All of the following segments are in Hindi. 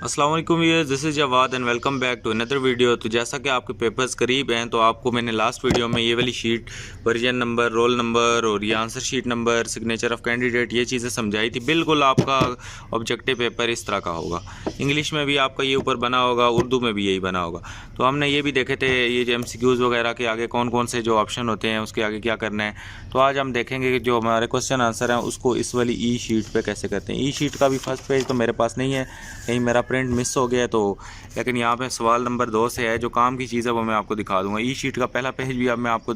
अस्सलाम वालेकुम viewers, this is Jawad and welcome back to another video. तो जैसा कि आपके पेपर्स करीब हैं तो आपको मैंने लास्ट वीडियो में ये वाली sheet version number, roll number और ये answer sheet number, signature of candidate, ये चीज़ें समझाई थी। बिल्कुल आपका ऑब्जेक्टिव पेपर इस तरह का होगा। इंग्लिश में भी आपका ये ऊपर बना होगा, उर्दू में भी यही बना होगा। तो हमने ये भी देखे थे ये जो MCQs वगैरह के आगे कौन कौन से जो ऑप्शन होते हैं उसके आगे क्या करना है। तो आज हम देखेंगे कि जो हमारे क्वेश्चन आंसर हैं उसको इस वाली ई शीट पे कैसे करते हैं। ई शीट का भी फर्स्ट पेज तो मेरे पास नहीं है, कहीं मेरा प्रिंट मिस हो गया है, तो लेकिन यहाँ पे सवाल नंबर 2 से है जो काम की चीज़ है वो मैं आपको दिखा दूंगा। ई शीट का पहला पेज भी अब मैं आपको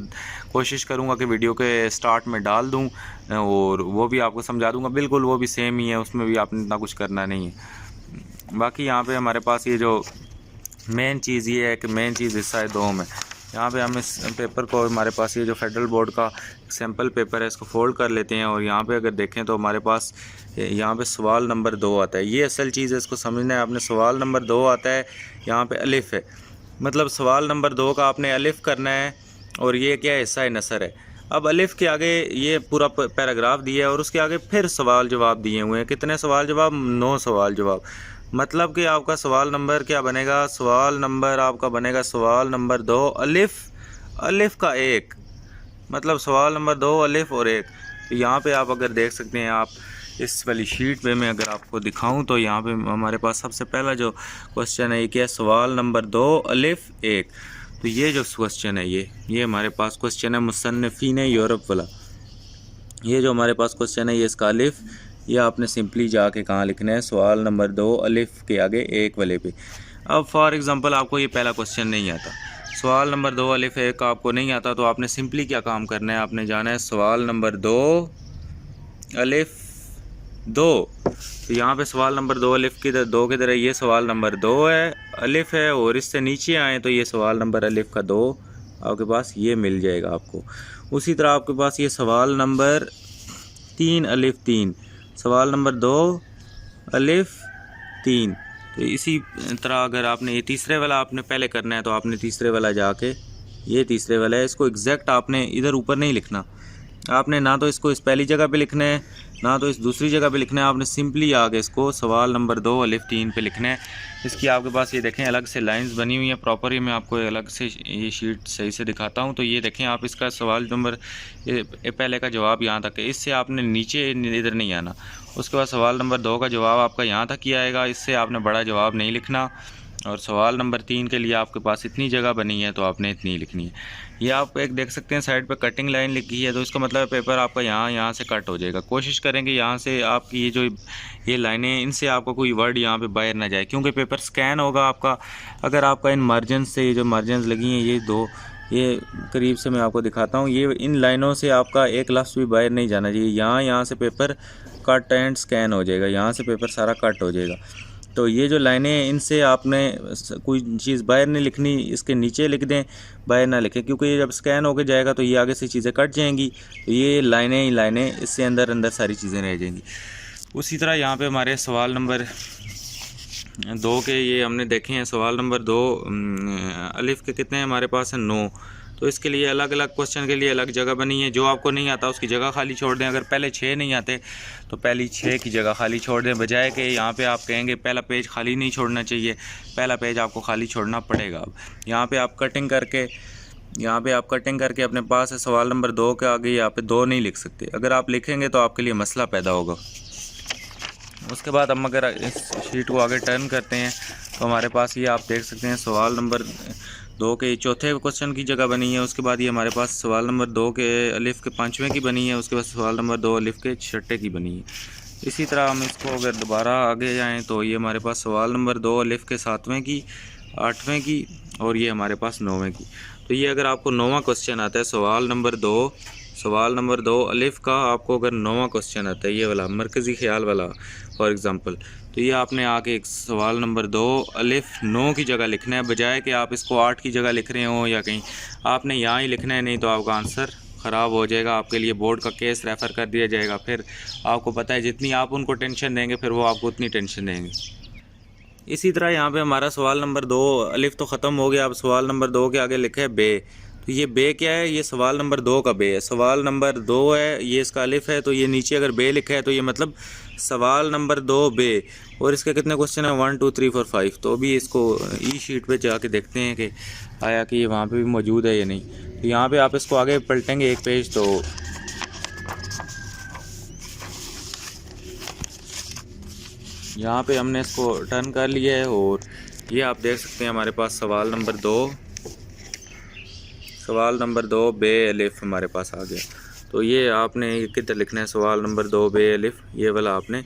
कोशिश करूँगा कि वीडियो के स्टार्ट में डाल दूँ और वो भी आपको समझा दूँगा। बिल्कुल वो भी सेम ही है, उसमें भी आपने इतना कुछ करना नहीं है। बाकी यहाँ पे हमारे पास ये जो मेन चीज़ ये है कि मेन चीज़ हिस्सा है 2 में। यहाँ पे हम इस पेपर को, हमारे पास ये जो फेडरल बोर्ड का सैम्पल पेपर है इसको फोल्ड कर लेते हैं और यहाँ पे अगर देखें तो हमारे पास यहाँ पे सवाल नंबर 2 आता है। ये असल चीज़ है, इसको समझना है आपने। सवाल नंबर 2 आता है, यहाँ पे अलिफ है, मतलब सवाल नंबर 2 का आपने अलिफ करना है और ये क्या हिस्सा है, नसर है। अब अलिफ के आगे ये पूरा पैराग्राफ दिया है और उसके आगे फिर सवाल जवाब दिए हुए हैं। कितने सवाल जवाब? 9 सवाल जवाब। मतलब कि आपका सवाल नंबर क्या बनेगा? सवाल नंबर आपका बनेगा सवाल नंबर 2 अलिफ, अलिफ का 1, मतलब सवाल नंबर 2 अलिफ और 1। तो यहाँ पे आप अगर देख सकते हैं, आप इस वाली शीट पे मैं अगर आपको दिखाऊं तो यहाँ पे हमारे पास सबसे पहला जो क्वेश्चन है ये क्या है? सवाल नंबर 2 अलिफ 1। तो ये जो क्वेश्चन है ये हमारे पास क्वेश्चन है मुसन्निफीन यूरोप वाला। ये जो हमारे पास क्वेश्चन है ये इसका अलिफ, ये आपने सिंपली जाके कहाँ लिखना है? सवाल नंबर 2 अलिफ के आगे 1 वाले पे। अब फॉर एग्जांपल आपको ये पहला क्वेश्चन नहीं आता, सवाल नंबर 2 अलिफ 1 आपको नहीं आता, तो आपने सिंपली क्या काम करना है? आपने जाना है सवाल नंबर 2 अलिफ 2। तो यहाँ पे सवाल नंबर 2 अलिफ की 2 की तरह ये सवाल नंबर 2 है, अलिफ है, और इससे नीचे आए तो ये सवाल नंबर अलिफ का 2 आपके पास ये मिल जाएगा आपको। उसी तरह आपके पास ये सवाल नंबर 3 अलिफ 3, सवाल नंबर 2 अलिफ 3। तो इसी तरह अगर आपने ये तीसरे वाला आपने पहले करना है तो आपने तीसरे वाला जाके, ये तीसरे वाला है, इसको एग्जैक्ट आपने इधर ऊपर नहीं लिखना। आपने ना तो इसको इस पहली जगह पे लिखना है ना तो इस दूसरी जगह पे लिखना है। आपने सिंपली आगे इसको सवाल नंबर 2 अलिफ 3 पे लिखना है। इसकी आपके पास ये देखें अलग से लाइंस बनी हुई हैं प्रॉपर। ही मैं आपको अलग से ये शीट सही से दिखाता हूँ। तो ये देखें आप, इसका सवाल नंबर पहले का जवाब यहाँ तक है, इससे आपने नीचे इधर नहीं आना। उसके बाद सवाल नंबर 2 का जवाब आपका यहाँ तक ही आएगा, इससे आपने बड़ा जवाब नहीं लिखना। और सवाल नंबर 3 के लिए आपके पास इतनी जगह बनी है तो आपने इतनी लिखनी है। ये आप एक देख सकते हैं साइड पे कटिंग लाइन लिखी है, तो इसका मतलब पेपर आपका यहाँ से कट हो जाएगा। कोशिश करेंगे यहाँ से आपकी ये जो ये लाइनें, इनसे आपका कोई वर्ड यहाँ पे बाहर ना जाए, क्योंकि पेपर स्कैन होगा आपका। अगर आपका इन मार्जिन से, ये जो मार्जिन लगी हैं ये 2, ये करीब से मैं आपको दिखाता हूँ, ये इन लाइनों से आपका एक लफ्ज़ भी बाहर नहीं जाना चाहिए। यहाँ से पेपर कट एंड स्कैन हो जाएगा, यहाँ से पेपर सारा कट हो जाएगा। तो ये जो लाइनें हैं इनसे आपने कोई चीज़ बाहर नहीं लिखनी, इसके नीचे लिख दें, बाहर ना लिखें, क्योंकि ये जब स्कैन होकर जाएगा तो ये आगे से चीज़ें कट जाएंगी। तो ये लाइनें ही लाइनें, इससे अंदर अंदर सारी चीज़ें रह जाएंगी। उसी तरह यहाँ पे हमारे सवाल नंबर 2 के ये हमने देखे हैं। सवाल नंबर 2 अलिफ के कितने हैं हमारे पास है? 9। तो इसके लिए अलग अलग क्वेश्चन के लिए अलग जगह बनी है। जो आपको नहीं आता उसकी जगह खाली छोड़ दें। अगर पहले 6 नहीं आते तो पहली 6 की जगह खाली छोड़ दें, बजाय कि यहाँ पे आप कहेंगे पहला पेज खाली नहीं छोड़ना चाहिए, पहला पेज आपको खाली छोड़ना पड़ेगा। अब यहाँ पे आप कटिंग करके अपने पास है सवाल नंबर 2 के आगे यहाँ पे 2 नहीं लिख सकते। अगर आप लिखेंगे तो आपके लिए मसला पैदा होगा। उसके बाद हम अगर इस शीट को आगे टर्न करते हैं तो हमारे पास ये आप देख सकते हैं सवाल नंबर 2 के चौथे क्वेश्चन की जगह बनी है। उसके बाद ये हमारे पास सवाल नंबर 2 के अलिफ के 5वें की बनी है। उसके बाद सवाल नंबर 2 अलिफ के 6ठे की बनी है। इसी तरह हम इसको अगर दोबारा आगे जाएं तो ये हमारे पास सवाल नंबर 2 अलिफ के 7वें की, 8वें की और ये हमारे पास 9वें की। तो ये अगर आपको 9वां क्वेश्चन आता है सवाल नंबर 2 अलिफ का, आपको अगर 9वां क्वेश्चन आता है ये वाला मरकज़ी ख्याल वाला फॉर एग्ज़ाम्पल, तो ये आपने आके एक सवाल नंबर 2 अलिफ 9 की जगह लिखना है, बजाय कि आप इसको 8 की जगह लिख रहे हो या कहीं, आपने यहाँ ही लिखना है। नहीं तो आपका आंसर ख़राब हो जाएगा, आपके लिए बोर्ड का केस रेफ़र कर दिया जाएगा। फिर आपको पता है जितनी आप उनको टेंशन देंगे फिर वो आपको उतनी टेंशन देंगे। इसी तरह यहाँ पे हमारा सवाल नंबर 2 अलिफ तो ख़त्म हो गया। अब सवाल नंबर 2 के आगे लिखा है बे। तो तो ये बे क्या है, ये सवाल नंबर 2 का बे है। सवाल नंबर 2 है, ये इसका अलिफ है, तो ये नीचे अगर बे लिखा है तो ये मतलब सवाल नंबर 2 बे। और इसके कितने क्वेश्चन है, 1 2 3 4 5। तो अभी इसको ई शीट पे जाके देखते हैं कि आया कि ये वहाँ पे भी मौजूद है या नहीं। तो यहाँ पे आप इसको आगे पलटेंगे एक पेज, तो यहाँ पे हमने इसको टर्न कर लिया है और ये आप देख सकते हैं हमारे पास सवाल नंबर 2 बे अलिफ हमारे पास आ गया। तो ये आपने किधर लिखना है, सवाल नंबर 2 बे अलिफ, ये वाला आपने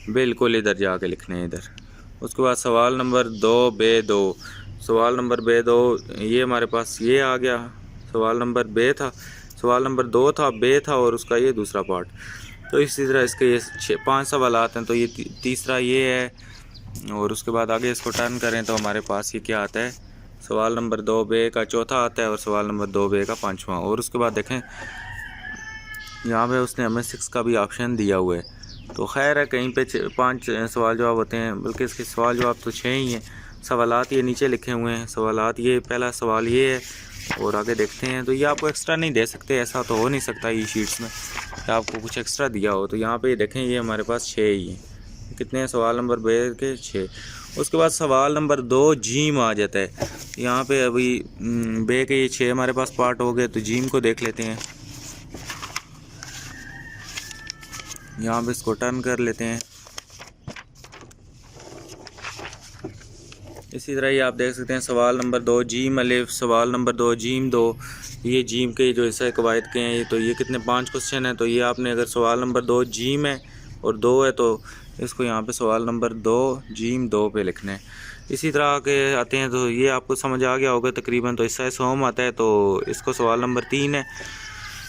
बिल्कुल इधर जाके लिखना है इधर। उसके बाद सवाल नंबर 2 बे 2, सवाल नंबर बे 2 ये हमारे पास ये आ गया। सवाल नंबर बे था, सवाल नंबर 2 था, बे था और उसका ये दूसरा पार्ट। तो इसी तरह इसके ये 5 सवाल आते हैं। तो ये तीसरा ये है और उसके बाद आगे इसको टर्न करें तो हमारे पास ये क्या आता है, सवाल नंबर 2 बे का चौथा आता है और सवाल नंबर 2 बे का 5वां। और उसके बाद देखें यहाँ पे उसने हमें 6 का भी ऑप्शन दिया हुआ है। तो खैर है, कहीं पे 5 सवाल जवाब होते हैं, बल्कि इसके सवाल जवाब तो 6 ही हैं। सवालात ये नीचे लिखे हुए हैं, सवालात ये पहला सवाल ये है और आगे देखते हैं। तो ये आपको एक्स्ट्रा नहीं दे सकते, ऐसा तो हो नहीं सकता ई शीट्स में कि आपको कुछ एक्स्ट्रा दिया हो। तो यहाँ पे देखें ये हमारे पास 6 ही हैं। कितने हैं, सवाल नंबर बे के 6। उसके बाद सवाल नंबर 2 जीम आ जाता है। यहाँ पे अभी बे के ये 6 हमारे पास पार्ट हो गए। तो जीम को देख लेते हैं, यहाँ पे इसको टर्न कर लेते हैं। इसी तरह ये आप देख सकते हैं सवाल नंबर 2 जीम अलिफ, सवाल नंबर 2 जीम 2। ये जीम के जो हिस्सा कवायद के हैं, तो ये कितने 5 क्वेश्चन हैं। तो ये आपने अगर सवाल नंबर 2 जीम है और 2 है तो इसको यहाँ पे सवाल नंबर 2 जीम 2 पे लिखना है। इसी तरह के आते हैं, तो ये आपको समझ आ गया होगा तकरीबन। तो हिस्सा सोम आता है, तो इसको सवाल नंबर 3 है।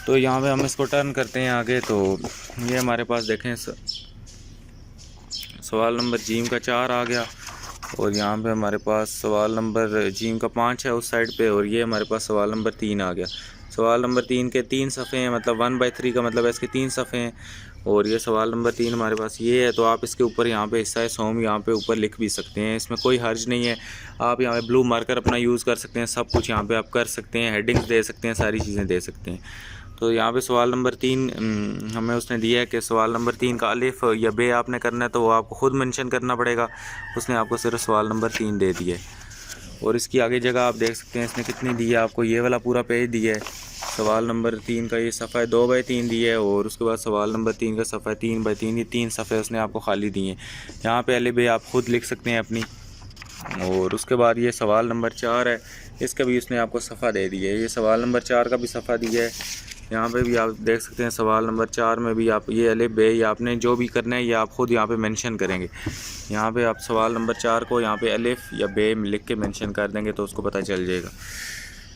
तो यहाँ पे हम इसको टर्न करते हैं आगे। तो ये हमारे पास देखें सवाल नंबर जीम का 4 आ गया और यहाँ पे हमारे पास सवाल नंबर जीम का 5 है उस साइड पे। और ये हमारे पास सवाल नंबर 3 आ गया। सवाल नंबर 3 के 3 सफ़े हैं, मतलब 1/3 का मतलब है इसके 3 सफ़े हैं। और ये सवाल नंबर 3 हमारे पास ये है। तो आप इसके ऊपर यहाँ पे हिस्सा सोम यहाँ पे ऊपर लिख भी सकते हैं, इसमें कोई हर्ज नहीं है। आप यहाँ पे ब्लू मार्कर अपना यूज़ कर सकते हैं, सब कुछ यहाँ पे आप कर सकते हैं, हेडिंग्स दे सकते हैं, सारी चीज़ें दे सकते हैं। तो यहाँ पे सवाल नंबर 3 हमें उसने दिया है कि सवाल नंबर 3 का अलिफ या बे आपने करना है, तो वो आपको ख़ुद मेंशन करना पड़ेगा। उसने आपको सिर्फ सवाल नंबर 3 दे दिया है। और इसकी आगे जगह आप देख सकते हैं इसने कितनी दी है आपको, ये वाला पूरा पेज दिया है। सवाल नंबर 3 का ये सफ़ा 2/3 दिया है और उसके बाद सवाल नंबर 3 का सफ़ा 3/3, ये 3 सफ़े उसने आपको खाली दिए हैं। यहाँ पे अलिफ बे आप ख़ुद लिख सकते हैं अपनी। और उसके बाद ये सवाल नंबर 4 है, इसका भी उसने आपको सफ़ा दे दिया है। ये सवाल नंबर 4 का भी सफ़ा दिया है। यहाँ पे भी आप देख सकते हैं सवाल नंबर 4 में भी आप ये अलिफ बे या आपने जो भी करना है ये आप ख़ुद यहाँ पे मेंशन करेंगे। यहाँ पे आप सवाल नंबर 4 को यहाँ पे अलिफ या बे लिख के मेंशन कर देंगे तो उसको पता चल जाएगा।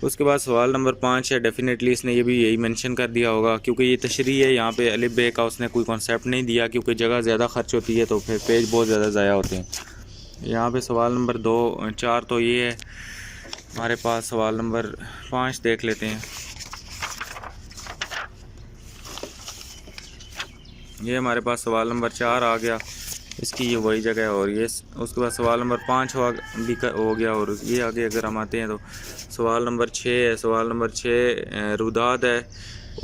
उसके बाद सवाल नंबर 5 है, डेफिनेटली इसने ये भी यही मेंशन कर दिया होगा क्योंकि ये तशरीह है। यहाँ पे अलिफ बे का उसने कोई कॉन्सेप्ट नहीं दिया क्योंकि जगह ज़्यादा खर्च होती है तो फिर पेज बहुत ज़्यादा ज़ाया होते हैं। यहाँ पे सवाल नंबर 4 तो ये है हमारे पास। सवाल नंबर 5 देख लेते हैं। ये हमारे पास सवाल नंबर 4 आ गया, इसकी ये वही जगह है। और ये उसके बाद सवाल नंबर 5 हो गया। और ये आगे अगर हम आते हैं तो सवाल नंबर 6 है। सवाल नंबर 6 रुदाद है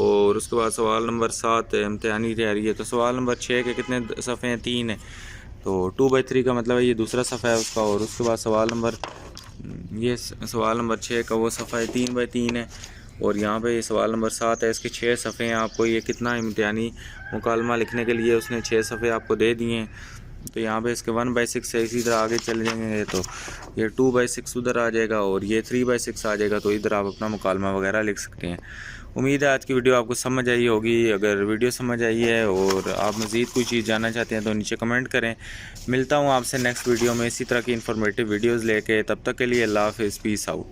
और उसके बाद सवाल नंबर 7 इम्तिहानी तैयारी है। तो सवाल नंबर 6 के कितने सफ़े हैं, 3 है। तो 2/3 का मतलब है ये दूसरा सफ़ा है उसका। और उसके बाद सवाल नंबर 6 का वो सफ़ा है 3/3 है। और यहाँ पे ये सवाल नंबर 7 है, इसके 6 सफ़े हैं। आपको ये कितना इम्तिहानी मुकालमा लिखने के लिए उसने 6 सफ़े आपको दे दिए हैं। तो यहाँ पे इसके 1/6 है। इसी तरह आगे चले जाएंगे तो ये 2/6 उधर आ जाएगा और ये 3/6 आ जाएगा। तो इधर आप अपना मुकालमा वगैरह लिख सकते हैं। उम्मीद है आज की वीडियो आपको समझ आई होगी। अगर वीडियो समझ आई है और आप मज़ीद कोई चीज़ जानना चाहते हैं तो नीचे कमेंट करें। मिलता हूँ आपसे नेक्स्ट वीडियो में इसी तरह की इन्फॉर्मेटिव वीडियोज़ लेके। तब तक के लिए अल्लाह हाफ़िज़, पीस आउट।